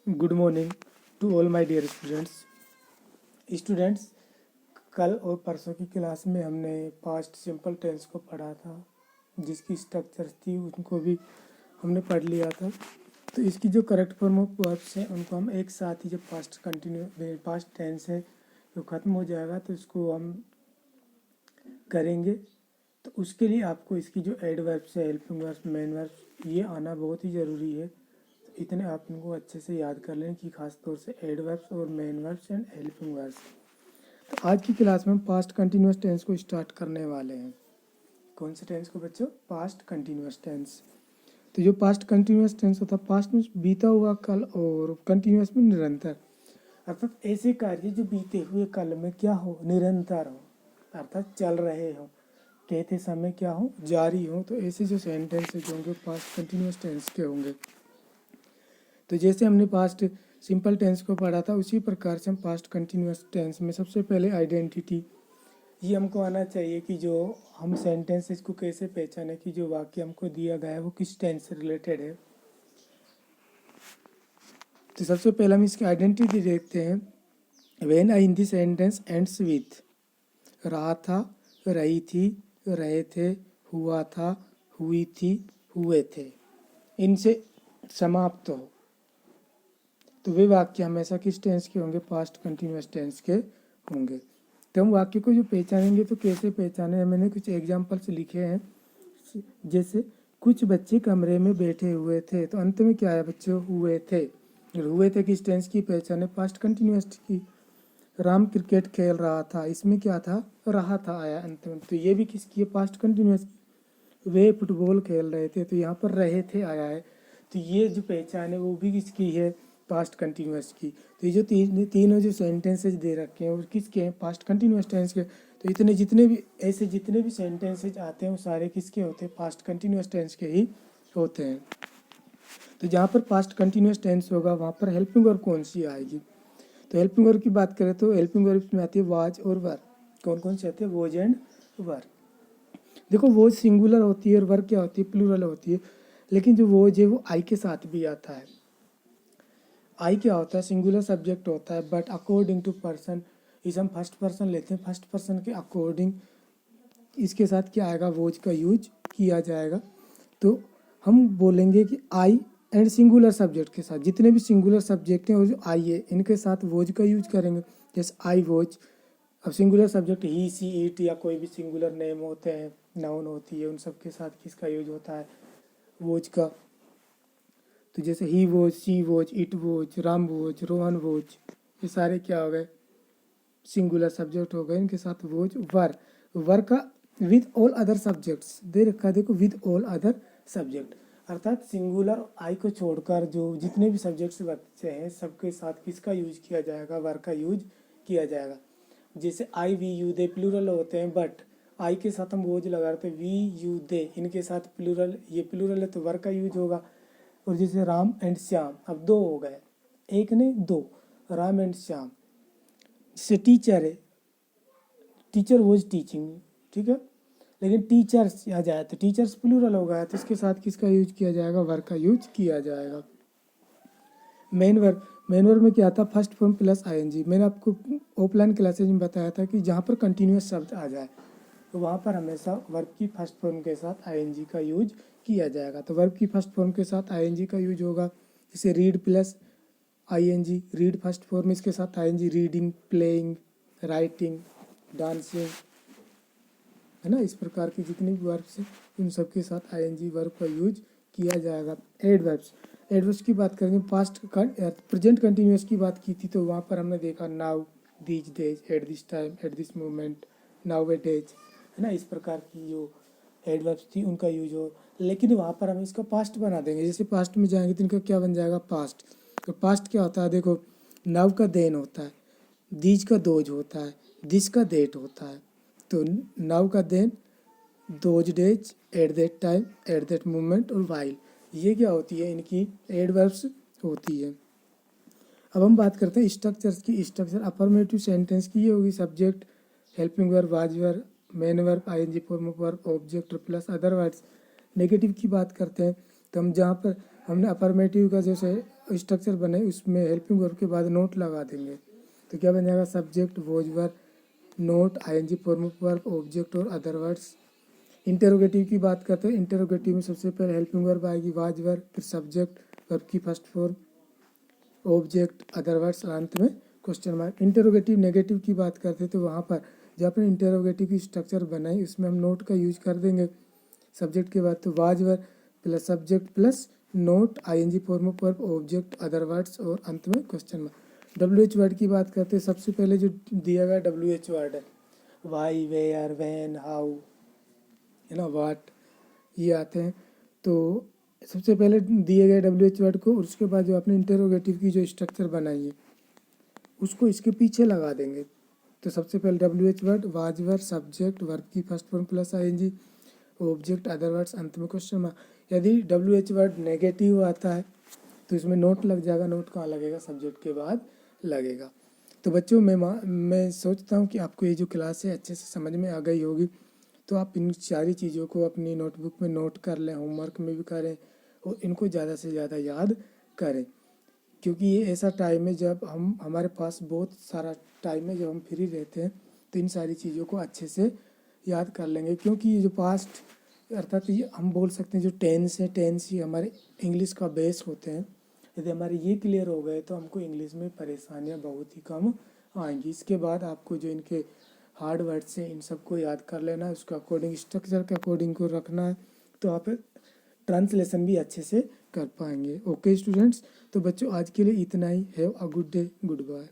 Good morning to all my dear students. कल और परसों की क्लास में हमने पास्ट सिंपल टेंस को पढ़ा था, जिसकी स्ट्रक्चर थी उनको भी हमने पढ़ लिया था। तो इसकी जो करेक्ट फॉर्म ऑफ वर्ब्स हैं उनको हम एक साथ ही, जब पास्ट टेंस है जो ख़त्म हो जाएगा तो इसको हम करेंगे। तो उसके लिए आपको इसकी जो एडवर्ब्स है, हेल्पिंग वर्ब्स, मेन वर्ब्स, ये आना बहुत ही ज़रूरी है। इतने आप इनको अच्छे से याद कर लें कि खास तौर से एडवर्ब्स और main verbs and helping verbs. तो आज की क्लास में हम पास्ट कंटिन्यूअस टेंस को स्टार्ट करने वाले हैं। कौन से टेंस को बच्चों? Past continuous tense. तो जो पास्ट कंटिन्यूअस टेंस होता है, पास्ट में बीता हुआ कल और कंटिन्यूअस में निरंतर, अर्थात ऐसे कार्य जो बीते हुए कल में क्या हो, निरंतर हो, अर्थात चल रहे हो, कहते समय क्या हो, जारी हो। तो ऐसे जो सेंटेंसेज होंगे पास्ट कंटिन्यूअस टेंस के होंगे। तो जैसे हमने पास्ट सिंपल टेंस को पढ़ा था, उसी प्रकार से हम पास्ट कंटिन्यूअस टेंस में सबसे पहले आइडेंटिटी ये हमको आना चाहिए कि जो हम सेंटेंसेस को कैसे पहचाने कि जो वाक्य हमको दिया गया है वो किस टेंस से रिलेटेड है। तो सबसे पहले हम इसकी आइडेंटिटी देखते हैं। When I in this sentence ends with, रहा था, रही थी, रहे थे, हुआ था, हुई थी, हुए थे, इनसे समाप्त हो, तो वे वाक्य हमेशा किस टेंस के होंगे? पास्ट कंटिन्यूअस टेंस के होंगे। तो हम वाक्य को जो पहचानेंगे तो कैसे पहचाने, मैंने कुछ एग्जाम्पल्स लिखे हैं। जैसे कुछ बच्चे कमरे में बैठे हुए थे, तो अंत में क्या आया बच्चों? हुए थे। हुए थे किस टेंस की पहचाने? पास्ट कंटिन्यूअस की। राम क्रिकेट खेल रहा था, इसमें क्या था? रहा था आया अंत में, तो ये भी किसकी है? Past continuous. वे फुटबॉल खेल रहे थे, तो यहाँ पर रहे थे आया है, तो ये जो पहचान है वो भी किसकी है? पास्ट कंटिन्यूअस की। तो ये जो तीनों जो सेंटेंसेज दे रखे हैं वो किसके हैं? पास्ट कंटिन्यूअस टेंस के। तो जितने भी सेंटेंसेज आते हैं वो सारे किसके होते हैं? पास्ट कंटिन्यूअस टेंस के ही होते हैं। तो जहाँ पर पास्ट कंटिन्यूअस टेंस होगा वहाँ पर हेल्पिंग वर्ब कौन सी आएगी? तो हेल्पिंग वर्ब की बात करें तो हेल्पिंग वर्ब में आती है वाज और वर। कौन कौन से आते हैं? वोज एंड वर। देखो वोज सिंगुलर होती है और वर क्या होती है? प्लूरल होती है। लेकिन जो वोज है वो आई के साथ भी आता है। आई क्या होता है? सिंगुलर सब्जेक्ट होता है, बट अकॉर्डिंग टू पर्सन, इसे हम फर्स्ट पर्सन लेते हैं, फर्स्ट पर्सन के अकॉर्डिंग इसके साथ क्या आएगा? वोज का यूज किया जाएगा। तो हम बोलेंगे कि आई एंड सिंगुलर सब्जेक्ट के साथ, जितने भी सिंगुलर सब्जेक्ट हैं और जो आई है इनके साथ वोज का यूज करेंगे। जैसे आई वोज। अब singular subject he, she, it या कोई भी सिंगुलर नेम होते हैं, नाउन होती है, उन सब के साथ किसका यूज होता है? वोज का। तो जैसे he was, she was, it was, Ram was, Rohan was, ये सारे क्या हो गए? सिंगुलर सब्जेक्ट हो गए, इनके साथ वोज। वर का विद ऑल अदर सब्जेक्ट्स दे रखा, देखो विद ऑल अदर सब्जेक्ट, अर्थात सिंगुलर आई को छोड़कर जो जितने भी सब्जेक्ट्स बच्चे हैं सबके साथ किसका यूज किया जाएगा? वर का यूज किया जाएगा। जैसे आई, वी, यू, दे प्लूरल होते हैं, बट आई के साथ हम वोज लगा रहे थे, वी, यू, दे, इनके साथ प्लूरल, ये प्लूरल है तो वर का यूज होगा। और जैसे राम एंड श्याम, अब दो हो गए, एक नहीं दो, राम एंड श्याम। जैसे टीचर है, टीचर वॉज टीचिंग, ठीक है, लेकिन टीचर्स आ जाए तो टीचर्स प्लूरल हो गया, तो इसके साथ किसका यूज किया जाएगा? वर का यूज किया जाएगा। मेन वर्ब में क्या था? First form plus ING. मैंने आपको ऑफलाइन क्लासेज में बताया था कि जहाँ पर कंटिन्यूअस शब्द आ जाए तो वहाँ पर हमेशा वर्ब की फर्स्ट फॉर्म के साथ आईएनजी का यूज किया जाएगा। तो वर्ब की फर्स्ट फॉर्म के साथ आईएनजी का यूज होगा। जैसे read plus ING, read first form, इसके साथ ING, reading, playing, writing, dancing, है ना। इस प्रकार की जितनी भी वर्ब्स हैं उन सब के साथ आईएनजी वर्ब का यूज किया जाएगा। एडवर्ब्स की बात करेंगे, पास्ट प्रेजेंट कंटिन्यूअस की बात की थी तो वहाँ पर हमने देखा now, these days, at this time, at this moment, now A days, है ना। इस प्रकार की जो एडवर्ब्स थी उनका यूज हो, लेकिन वहाँ पर हम इसका पास्ट बना देंगे। जैसे पास्ट में जाएंगे तो इनका क्या बन जाएगा? पास्ट। तो पास्ट क्या होता है? देखो नाउ का देन होता है, दीज का दोज होता है, दिस का देट होता है। तो नाउ का then, those days, at that time, at that moment और वाइल, ये क्या होती है? इनकी एडवर्ब्स होती है। अब हम बात करते हैं स्ट्रक्चर्स की। स्ट्रक्चर अफर्मेटिव सेंटेंस की ये होगी subject, helping verb, was verb, main verb, ING form of verb, object plus other words. Negative की बात करते हैं तो हम जहाँ पर हमने अफर्मेटिव का जैसे स्ट्रक्चर बनाए उसमें हेल्पिंग वर्ब के बाद नोट लगा देंगे तो क्या बन जाएगा, subject, was verb, not, ING form of verb, object और अदर वर्ड्स। इंटेरोगेटिव की बात करते हैं, इंटेरोगेटिव में सबसे पहले हेल्पिंग वर्ब आएगी, वाज वर्ब, फिर सब्जेक्ट, वर्ब की first form, object, other words और अंत में क्वेश्चन मार्क। इंटेरोगेटिव नेगेटिव की बात करते हैं तो वहाँ पर जब आपने इंटेरोगेटिव की स्ट्रक्चर बनाई उसमें हम नोट का यूज कर देंगे सब्जेक्ट के बाद, तो was verb plus subject plus not, ING form of verb, object, other words और अंत में क्वेश्चन मार्क। डब्ल्यूएच वर्ड की बात करते हैं, सबसे पहले जो दिया गया डब्ल्यूएच वर्ड है, वाई, वेयर, व्हेन, हाउ, है ना, वाट, ये आते हैं। तो सबसे पहले दिए गए डब्ल्यूएच वर्ड को, उसके बाद जो आपने इंटेरोगेटिव की जो स्ट्रक्चर बनाई है उसको इसके पीछे लगा देंगे। तो सबसे पहले WH word, was verb, subject, verb की first form plus ING, object, other words, अंत में क्वेश्चन मार्क। यदि डब्ल्यूएच वर्ड नेगेटिव आता है तो इसमें नोट लग जाएगा, नोट कहाँ लगेगा, सब्जेक्ट के बाद लगेगा। तो बच्चों मैं सोचता हूँ कि आपको ये जो क्लास है अच्छे से समझ में आ गई होगी, तो आप इन सारी चीज़ों को अपनी नोटबुक में नोट कर लें, होमवर्क में भी करें और इनको ज़्यादा से ज़्यादा याद करें, क्योंकि ये ऐसा टाइम है जब हमारे पास बहुत सारा टाइम है, जब हम फ्री रहते हैं तो इन सारी चीज़ों को अच्छे से याद कर लेंगे। क्योंकि ये जो पास्ट अर्थात ये हम बोल सकते हैं जो टेंस है, टेंस ही हमारे इंग्लिश का बेस होते हैं। यदि हमारे ये क्लियर हो गए तो हमको इंग्लिश में परेशानियाँ बहुत ही कम आएंगी। इसके बाद आपको जो इनके हार्ड वर्ड्स हैं इन सबको याद कर लेना है, उसका अकॉर्डिंग स्ट्रक्चर के अकॉर्डिंग को रखना है, तो आप ट्रांसलेशन भी अच्छे से कर पाएंगे। ओके स्टूडेंट्स, तो बच्चों आज के लिए इतना ही। Have a good day, good bye.